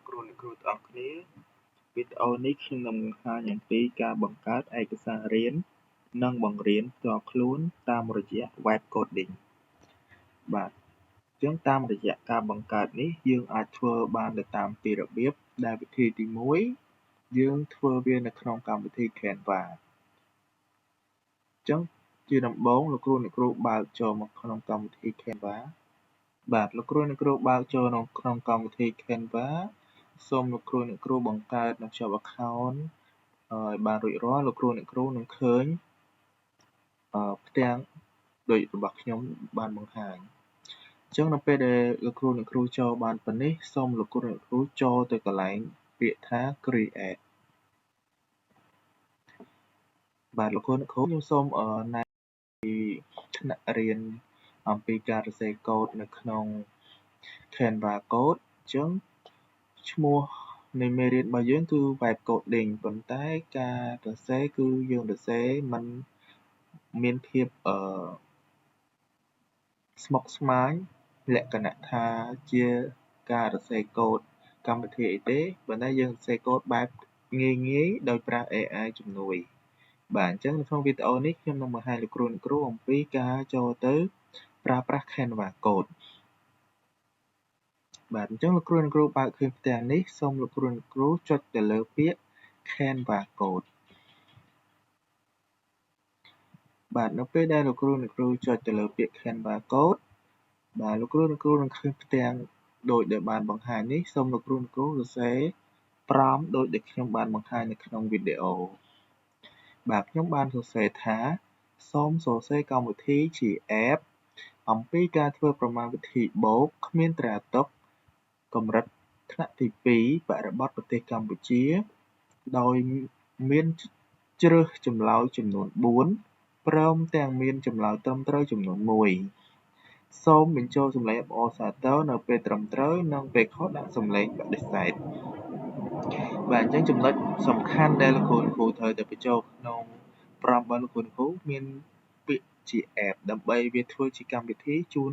គ្រូអ្នកគ្រូទាំងអស់គ្នាវីដេអូនេះខ្ញុំនឹងបង្ហាញអំពីការបង្កើតឯកសាររៀននិងបង្រៀនផ្ទាល់ខ្លួនតាមរយៈ Web Coding បាទអញ្ចឹងតាមរយៈការបង្កើតនេះយើងអាចធ្វើបានទៅតាមពីររបៀបដែលវិធីទី1យើងធ្វើវានៅក្នុងកម្មវិធី Canva អញ្ចឹងជាដំបូងលោកគ្រូអ្នកគ្រូបើកចូលមកក្នុងកម្មវិធី Canva បាទលោកគ្រូអ្នកគ្រូបើកចូលក្នុងកម្មវិធី Canva សូមលោកគ្រូអ្នកគ្រូបង្កើតនិងភ្ជាប់ account ឲ្យបានរួចរាល់លោកគ្រូអ្នកគ្រូនឹងឃើញផ្ទាំងដូចរបស់ខ្ញុំបានបង្ហាញអញ្ចឹងនៅពេលដែលលោកគ្រូអ្នកគ្រូចូលបានប៉ុណ្នេះសូមលោកគ្រូអ្នកគ្រូចូលទៅកន្លែងពាក្យថា create បាទលោកគ្រូអ្នកគ្រូខ្ញុំសូមណែពីថ្នាក់រៀនអំពីការសរសេរកូដនៅក្នុង Canva Code អញ្ចឹងឈ្មោះនៃមេរៀនរបស់យើងគឺ Web Coding ប៉ុន្តែការសរសេរគឺយើងសរសេរមិនមានភាពស្មុគស្មាញលក្ខណៈថាជាការសរសេរកូដកម្មវិធីអីទេប៉ុន្តែយើងសរសេរកូដបែបងាយៗដោយប្រើ AI ជំនួយបាទអញ្ចឹងនៅក្នុងវីដេអូនេះខ្ញុំនឹងបង្ហាញលោកគ្រូអ្នកគ្រូអំពីការចូលទៅប្រើប្រាស់ Canva Code បាទអញ្ចឹងលោកគ្រូអ្នកគ្រូបើកឃើញផ្ទាំងនេះសូមលោកគ្រូអ្នកគ្រូចុចទៅលើពាក្យ Canva Code បាទនៅពេលដែលលោកគ្រូអ្នកគ្រូចុចទៅលើពាក្យ Canva Code បាទលោកគ្រូអ្នកគ្រូនឹងឃើញផ្ទាំងដូចដែលបានបង្ហាញនេះសូមលោកគ្រូអ្នកគ្រូសរសេរប្រោមដូចដែលខ្ញុំបានបង្ហាញនៅក្នុងវីដេអូបាទខ្ញុំបានសរសេរថាសូមសរសេរកម្មវិធីជា App អំពីការធ្វើប្រមាណវិធីបូកគ្មានត្រាទុកកម្រិតថ្នាក់ទី2បរិបទប្រទេសកម្ពុជាដោយមានជ្រើសចម្លើយចំនួន4ព្រមទាំងមានចម្លើយត្រឹមត្រូវចំនួន1សូមបញ្ចូលសំឡេងអបអរសាទរនៅពេលត្រឹមត្រូវនិងពេលខុសដាក់សំឡេងបដិសេធបាទអញ្ចឹងចំណុចសំខាន់ដែលលោកគ្រូត្រូវតែបញ្ចូលក្នុងប្រព័ន្ធរបស់លោកគ្រូមានពាក្យជា app ដើម្បីវាធ្វើជាកម្មវិធីជូន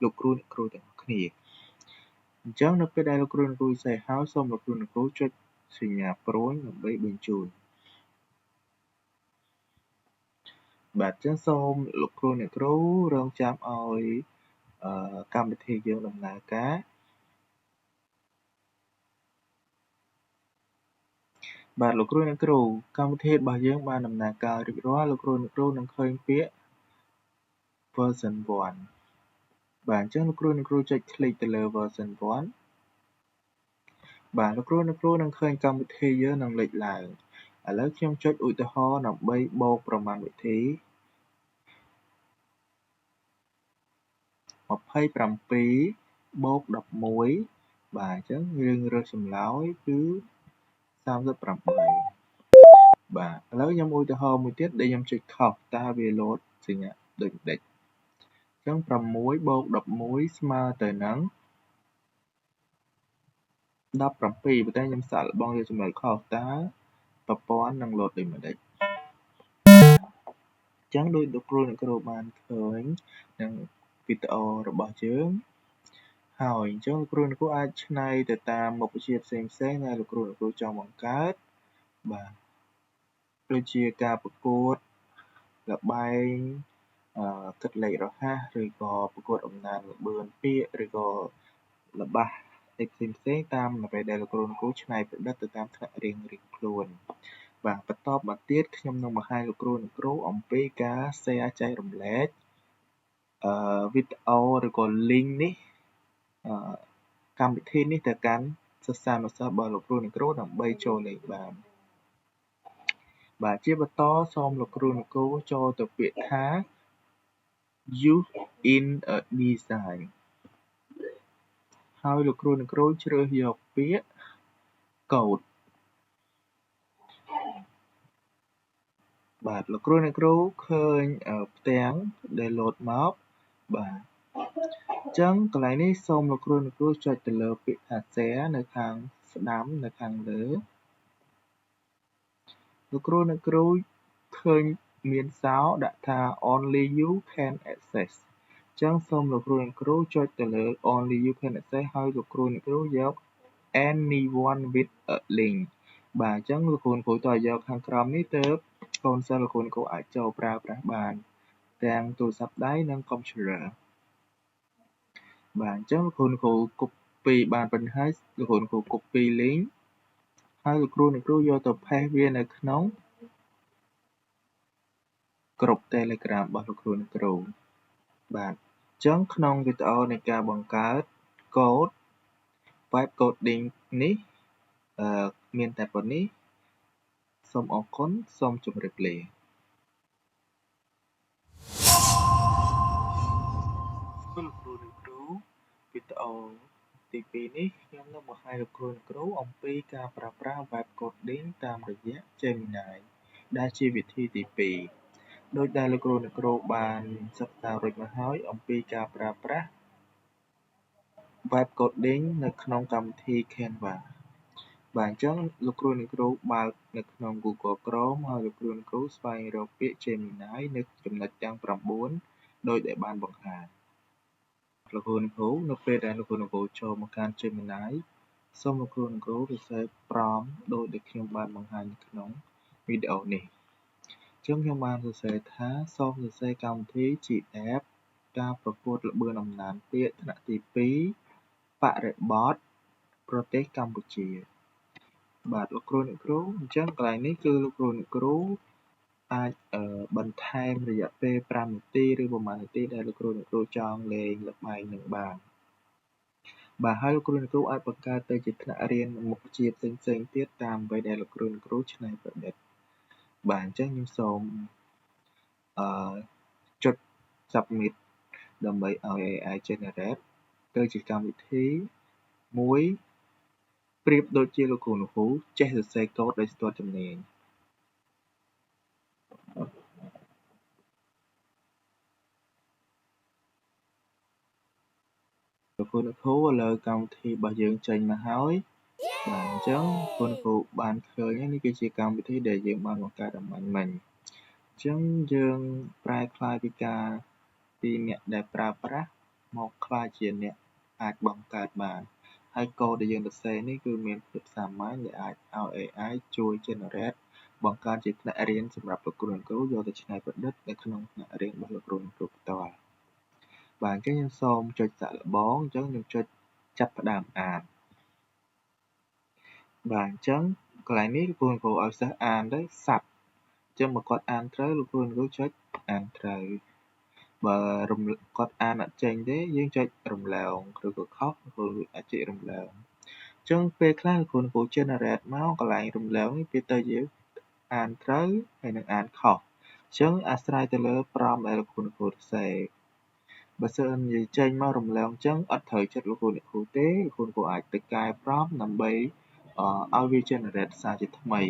លោកគ្រូអ្នកគ្រូទាំងអស់គ្នាអញ្ចឹងនៅពេលដែលលោកគ្រូអ្នកគ្រូសរសេរហើយសូមលោកគ្រូអ្នកគ្រូចុចសញ្ញាព្រួយដើម្បីបញ្ជូនបាទអញ្ចឹងសូមលោកគ្រូអ្នកគ្រូរងចាំឲ្យកម្មវិធីយើងដំណើរការបាទលោកគ្រូអ្នកគ្រូកម្មវិធីរបស់យើងបានដំណើរការរួចរាល់លោកគ្រូអ្នកគ្រូនឹងឃើញពាក្យ version 1បាទអញ្ចឹងលោកគ្រូអ្នកគ្រូចុចคลิกទៅលើ version 1បាទលោកគ្រូអ្នកគ្រូនឹងឃើញកម្មវិធីយើងនឹងលេចឡើងឥឡូវខ្ញុំចុចឧទាហរណ៍ដើម្បីបូកប្រមាណវិធី27បូក11បាទអញ្ចឹងយើងរើសចម្លើយគឺ38បាទឥឡូវខ្ញុំឧទាហរណ៍មួយទៀតដែលខ្ញុំចុចខុសតើវាលោតសញ្ញាដូចម្ដេចអញ្ចឹង6បូក11ស្មើទៅនឹង17ប៉ុន្តែខ្ញុំសាកល្បងយកចំណុចខុសតើប្រព័ន្ធនឹងលោតដូចម្ដេចអញ្ចឹងដូចលោកគ្រូអ្នកគ្រូបានឃើញនឹងវីដេអូរបស់យើងហើយអញ្ចឹងលោកគ្រូអ្នកគ្រូអាចច្នៃទៅតាមមុខវិជ្ជាផ្សេងៗដែលលោកគ្រូអ្នកគ្រូចង់បង្កើតបាទដូចជាការប្រកួតល្បែងគិតលេខរហ័សឬក៏ប្រកួតអំណាចល្បឿនពាក្យឬក៏ល្បះផ្សេងៗតាមអ្វីដែលលោកគ្រូអ្នកគ្រូច្នៃប្រឌិតទៅតាមថ្នាក់រៀនខ្លួនបាទបន្តមកទៀតខ្ញុំនឹងបង្ហាញលោកគ្រូអ្នកគ្រូអំពីការ share ចែករំលែកវីដេអូឬក៏ link នេះកម្មវិធីនេះទៅកាន់សិស្សានុសិស្សរបស់លោកគ្រូអ្នកគ្រូដើម្បីចូលលេងបានបាទជាបន្តសូមលោកគ្រូអ្នកគ្រូចូលទៅពាក្យថា use in a design ហើយលោកគ្រូអ្នកគ្រូជ្រើសយកពាក្យ code បាទលោកគ្រូអ្នកគ្រូឃើញផ្ទាំងដែលលោតមកបាទអញ្ចឹងកន្លែងនេះសូមលោកគ្រូអ្នកគ្រូចុចទៅលើពាក្យថា share នៅខាងស្ដាំនៅខាងលើលោកគ្រូអ្នកគ្រូឃើញមានសោដាក់ថា only you can access អញ្ចឹងសូមលោកគ្រូអ្នកគ្រូចុចទៅលើ only you can access ហើយលោកគ្រូអ្នកគ្រូយក anyone with a link បាទអញ្ចឹងលោកគ្រូគ្រូតើយកខាងក្រោមនេះទៅកូនសិស្សលោកគ្រូគ្រូអាចចូលប្រើប្រាស់បានទាំងទូរស័ព្ទដៃនិង computer បាទអញ្ចឹងលោកគ្រូគ្រូ copy បានប៉ុណ្ណឹងហើយលោកគ្រូគ្រូ copy link ហើយលោកគ្រូយកទៅ paste វានៅក្នុងក្រុម Telegram របស់លោកគ្រូបាទអញ្ចឹងក្នុងវីដេអូនៃការបង្កើតកូដ web coding នេះមានតែប៉ុណ្នេះសូមអរគុណសូមជម្រាបលាលោកគ្រូវីដេអូទី2នេះខ្ញុំនឹងបង្ហាញលោកគ្រូអំពីការប្រើប្រាស់ web coding តាមរយៈ Gemini ដែលជាវិធីទី2ដោយដែលលោកគ្រូបានសិក្សារួចមកហើយអំពីការប្រើប្រាស់ web coding នៅក្នុងកម្មវិធី Canva បាទអញ្ចឹងលោកគ្រូបើកនៅក្នុង Google Chrome ហើយលោកគ្រូស្វែងរកពាក្យ Gemini នៅចំណុចទាំង9ដោយដែលបានបង្ហាញលោកគ្រូនៅពេលដែលលោកគ្រូចូលមកកាន់ Gemini សូមលោកគ្រូសរសេរ prompt ដោយដែលខ្ញុំបានបង្ហាញនៅក្នុងវីដេអូនេះអញ្ចឹងខ្ញុំបានសរសេរថាសូមសរសេរកម្មវិធី GF ការប្រកួតល្បឿនអំណាចពាក្យថ្នាក់ទី2បរិបទប្រទេសកម្ពុជាបាទលោកគ្រូអញ្ចឹងកន្លែងនេះគឺលោកគ្រូអាចបន្ថែមរយៈពេល5នាទីឬប្រហែលនាទីដែលលោកគ្រូចង់លេងល្បែងនឹងបានបាទហើយលោកគ្រូអាចបង្កើតទៅជាថ្នាក់រៀនមុខវិជ្ជាផ្សេងៗទៀតតាមអ្វីដែលលោកគ្រូច្នៃប្រឌិតបាទអញ្ចឹងខ្ញុំសូមចុច submit ដើម្បីឲ្យ AI generate ទៅជាកម្មវិធីមួយប្រៀបដូចជាលោកគ្រូចេះសរសេរកូដដោយស្ទាត់ជំនាញលោកគ្រូឥឡូវកម្មវិធីរបស់យើងចេញមកហើយបាទអញ្ចឹងលោកគ្រូបានឃើញនេះគឺជាកម្មវិធីដែលយើងបានបង្កើតអំបញ្ញមិញអញ្ចឹងយើងប្រែក្លាយពីការពីអ្នកដែលប្រើប្រាស់មកក្លាយជាអ្នកអាចបង្កើតបានហើយកូដដែលយើងសរសេរនេះគឺមានភាពសាមញ្ញដែលអាចឲ្យ AI ជួយ generate បង្កើតជាថ្នាក់រៀនសម្រាប់លោកគ្រូយកទៅច្នៃប្រឌិតនៅក្នុងថ្នាក់រៀនរបស់លោកគ្រូផ្ទាល់បាទអញ្ចឹងខ្ញុំសូមចុចសាកល្បងអញ្ចឹងខ្ញុំចុចចាប់ផ្ដើមអានបាទអញ្ចឹងកន្លែងនេះលោកគ្រូឲ្យសិស្សអានទៅសັບអញ្ចឹងបើគាត់អានត្រូវលោកគ្រូចុចអានត្រូវបើគាត់អានអត់ចេញទេយើងចុចរំលងឬក៏ខុសលោកគ្រូអាចចុចរំលងអញ្ចឹងពេលខ្លះលោកគ្រូ generate មកកន្លែងរំលងនេះពេលទៅយើងអានត្រូវហើយនឹងអានខុសអញ្ចឹងអាស្រ័យទៅលើ prompt ដែលលោកគ្រូសរសេរបើសិនជាចេញមករំលងអញ្ចឹងអត់ត្រូវចិត្តលោកគ្រូទេលោកគ្រូអាចទៅកែ prompt ដើម្បីឲ្យវា generate សារជាថ្មី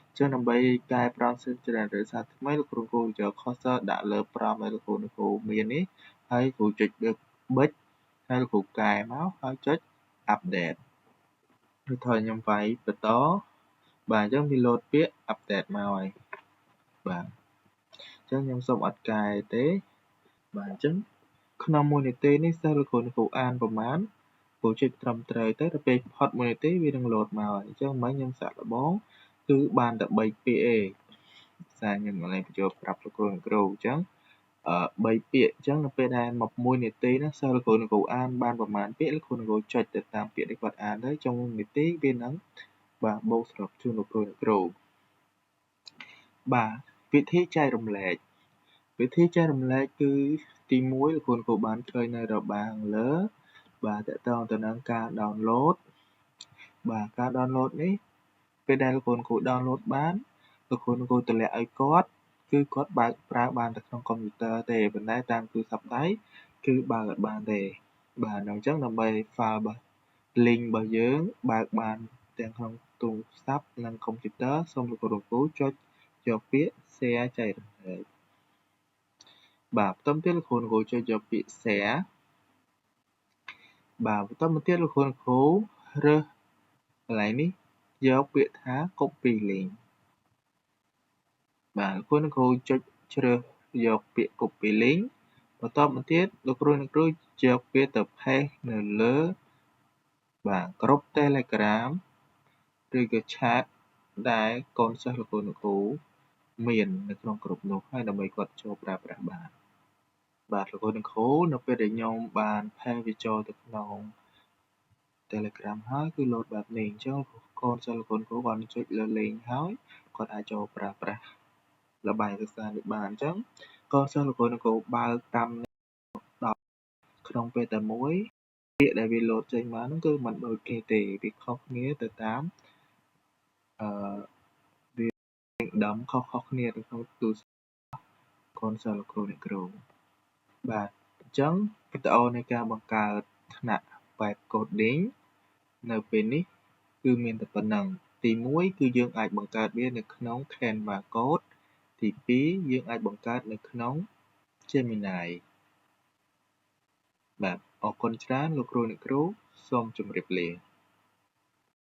អញ្ចឹងដើម្បីកែ prompt generate សារថ្មីលោកគ្រូយក cursor ដាក់លើ prompt ដែលលោកគ្រូមាននេះហើយគ្រូចុចលើប៊ិចហើយលោកគ្រូកែមកហើយចុច update ឬថយខ្ញុំវាយបន្តបាទអញ្ចឹងវា load ពាក្យ update មកហើយបាទអញ្ចឹងខ្ញុំសូមអត់កែទេបាទអញ្ចឹងក្នុង1នាទីនេះសិស្សលោកគ្រូអានប្រមាណគ្រូចុចត្រឹមត្រូវទៅដល់ពេលផុត1នាទីវានឹង load មកហើយអញ្ចឹងមិញខ្ញុំសាកល្បងគឺបានតែ3ពាក្យឯងសារខ្ញុំកន្លែងបញ្ចូលប្រាប់លោកគ្រូអញ្ចឹង3ពាក្យអញ្ចឹងនៅពេលដែលមក1នាទីហ្នឹងសិស្សលោកគ្រូអានបានប្រមាណពាក្យលោកគ្រូចុចទៅតាមពាក្យដែលគាត់អានទៅចុង1នាទីវានឹងបាទបូកសរុបជូនលោកគ្រូបាទវិធីចែករំលែកវិធីចែករំលែកគឺទី1លោកគ្រូបានឃើញនៅរបាខាងលើបាទតកតងទៅនឹងការ download បាទការ download នេះពេលដែលលោកគ្រូ download បានលោកគ្រូទម្លាក់ឲ្យគាត់គឺគាត់បើកប្រើបានតែក្នុងកុំព្យូទ័រទេប៉ុន្តែតាមទូរស័ព្ទដៃគឺបើកអត់បានទេបាទអញ្ចឹងដើម្បី file របស់ link របស់យើងបើកបានទាំងក្នុងទូរស័ព្ទនិងកុំព្យូទ័រសូមលោកគ្រូចុចយកពាក្យ share ចែករំលែកបាទបន្តទៀតលោកគ្រូចុចយកពាក្យ share បាទបន្តមកទៀតលោកគ្រូរើសកន្លែងនេះយកពាក្យថា copy link បាទលោកគ្រូចុចជ្រើសយកពាក្យ copy link បន្តមកទៀតលោកគ្រូយកពាក្យទៅ paste នៅលើ បាទក្រុម Telegram ឬក៏ chat ដែលកូនសិស្សលោកគ្រូអ្នកគ្រូមាននៅក្នុងក្រុមនោះហើយដើម្បីគាត់ចូលប្រើប្រាស់បានបាទលោកគ្រូអ្នកគ្រូនៅពេលដែលខ្ញុំបានផេះវាចូលទៅក្នុង Telegram ហើយគឺ load បែបនេះអញ្ចឹងកូនសិស្សលោកគ្រូអ្នកគ្រូគាត់ចុចលើលេងហើយគាត់អាចចូលប្រើប្រាស់ល្បែងសិក្សានេះបានអញ្ចឹងកូនសិស្សលោកគ្រូអ្នកគ្រូបើកតាមដល់ក្នុងពេលតែមួយពាក្យដែលវា load ចេញមកហ្នឹងគឺមិនដូចគ្នាទេវាខុសគ្នាទៅតាមអឺវាដំខុសៗគ្នាទៅក្នុងទូរស័ព្ទកូនសិស្សលោកគ្រូអ្នកគ្រូបាទអញ្ចឹងវីដេអូនៃការបង្កើតថ្នាក់ web coding នៅពេលនេះគឺមានតែប៉ុណ្ណឹងទី1គឺយើងអាចបង្កើតវានៅក្នុង Canva Code ទី2យើងអាចបង្កើតនៅក្នុង Gemini បាទអរគុណច្រើនលោកគ្រូអ្នកគ្រូសូមជម្រាបលា